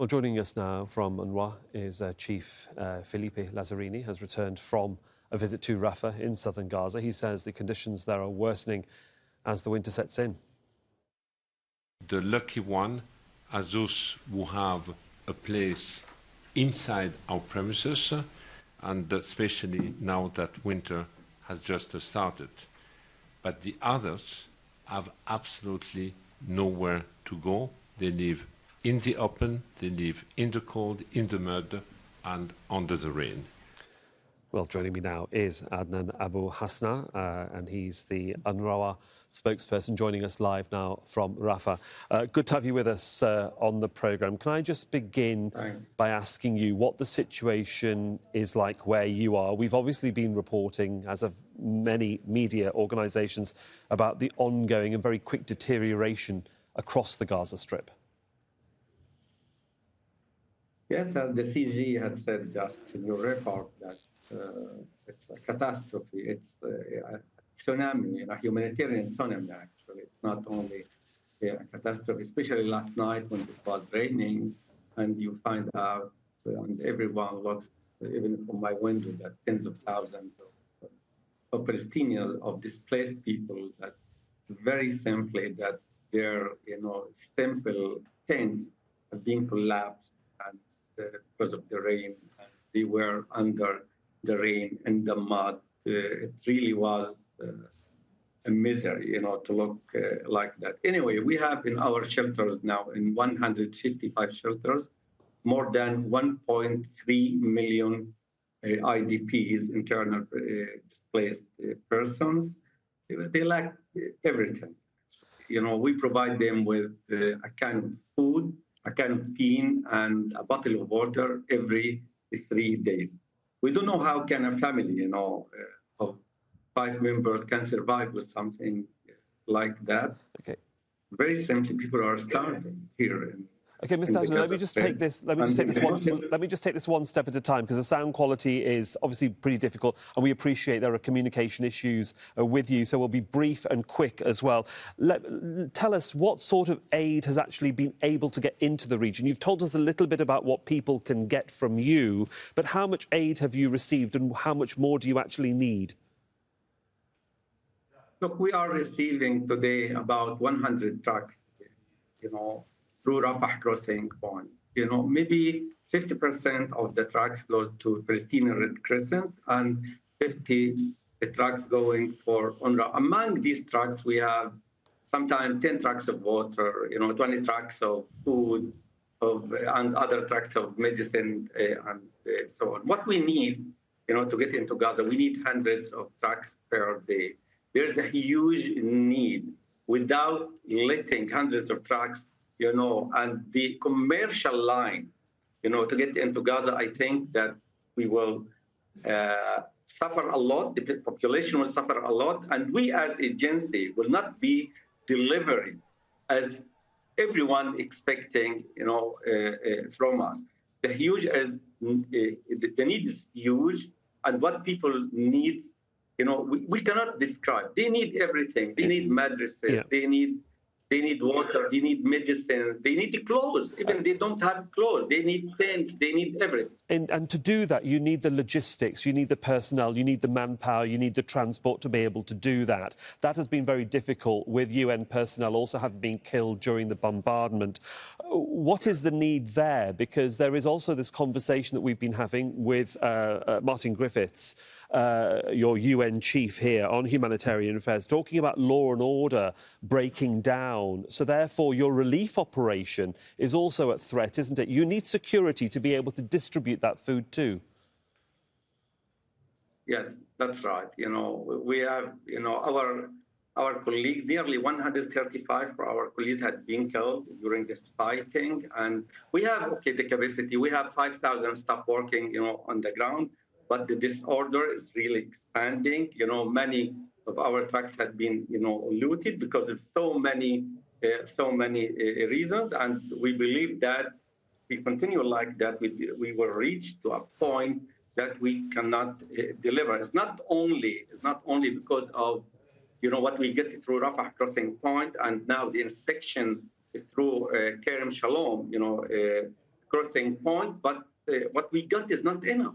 Well, joining us now from UNRWA is Chief Felipe Lazzarini, has returned from a visit to Rafah in southern Gaza. He says the conditions there are worsening as the winter sets in. The lucky one are those who have a place inside our premises, and especially now that winter has just started. But the others have absolutely nowhere to go. They live in the open, they live in the cold, in the mud, and under the rain. Well, joining me now is Adnan Abu Hasna, and he's the UNRWA spokesperson, joining us live now from Rafah. Good to have you with us on the programme. Can I just begin by asking you what the situation is like where you are? We've obviously been reporting, as of many media organisations, about the ongoing and very quick deterioration across the Gaza Strip. Yes, and the CG had said just in your report that it's a catastrophe. It's a tsunami, a humanitarian tsunami, actually. It's not only a catastrophe, especially last night when it was raining, and you find out, and everyone looks, even from my window, that tens of thousands of Palestinians, of displaced people, that very simply that their, simple tents have been collapsed and because of the rain. They were under the rain and the mud. It really was a misery, to look like that. Anyway, we have in our shelters now, in 155 shelters, more than 1.3 million IDPs, internal displaced persons. They lack everything. We provide them with a can of food, a can of bean, and a bottle of water every 3 days. We don't know how can a family, of 5 members can survive with something like that. Okay. Very simply, people are starving here. Okay, Mr. Hasna, let me just take this. Let me just take this one step at a time, because the sound quality is obviously pretty difficult, and we appreciate there are communication issues with you. So we'll be brief and quick as well. Tell us what sort of aid has actually been able to get into the region. You've told us a little bit about what people can get from you, but how much aid have you received, and how much more do you actually need? Look, we are receiving today about 100 trucks, through Rafah crossing point. Maybe 50% of the trucks goes to Palestinian Red Crescent and 50 trucks going for UNRWA. Among these trucks, we have sometimes 10 trucks of water, 20 trucks of food, and other trucks of medicine, and so on. What we need, to get into Gaza, we need hundreds of trucks per day. There's a huge need. Without letting hundreds of trucks, and the commercial line, to get into Gaza, I think that we will suffer a lot. The population will suffer a lot, and we as agency will not be delivering as everyone expecting, from us. The need is huge, and what people need, we cannot describe. They need everything. They need mattresses. Yeah. They need water, they need medicine, they need clothes. Even they don't have clothes, they need tents, they need everything. And to do that, you need the logistics, you need the personnel, you need the manpower, you need the transport to be able to do that. That has been very difficult, with UN personnel also having been killed during the bombardment. What is the need there? Because there is also this conversation that we've been having with Martin Griffiths, your UN chief here on humanitarian affairs, talking about law and order breaking down. So therefore, your relief operation is also at threat, isn't it? You need security to be able to distribute that food too. Yes, that's right. We have, our colleagues, nearly 135 of our colleagues had been killed during this fighting. And we have, the capacity. We have 5,000 staff working, on the ground. But the disorder is really expanding. Many of our trucks had been, looted because of so many reasons. And we believe that if we continue like that, we will reach to a point that we cannot deliver. It's not only because of, what we get through Rafah crossing point, and now the inspection through Kerem Shalom, crossing point, but what we got is not enough.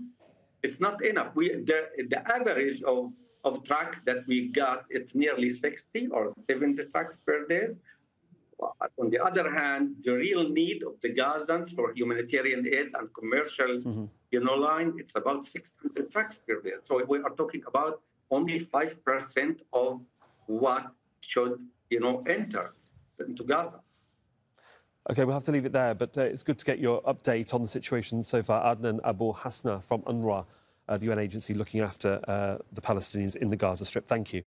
It's not enough. The average of trucks that we got, it's nearly 60 or 70 trucks per day. On the other hand, the real need of the Gazans for humanitarian aid and commercial, line, it's about 600 trucks per day. So we are talking about only 5% of what should, enter into Gaza. OK, we'll have to leave it there, but it's good to get your update on the situation so far. Adnan Abu Hasna from UNRWA, the UN agency looking after the Palestinians in the Gaza Strip. Thank you.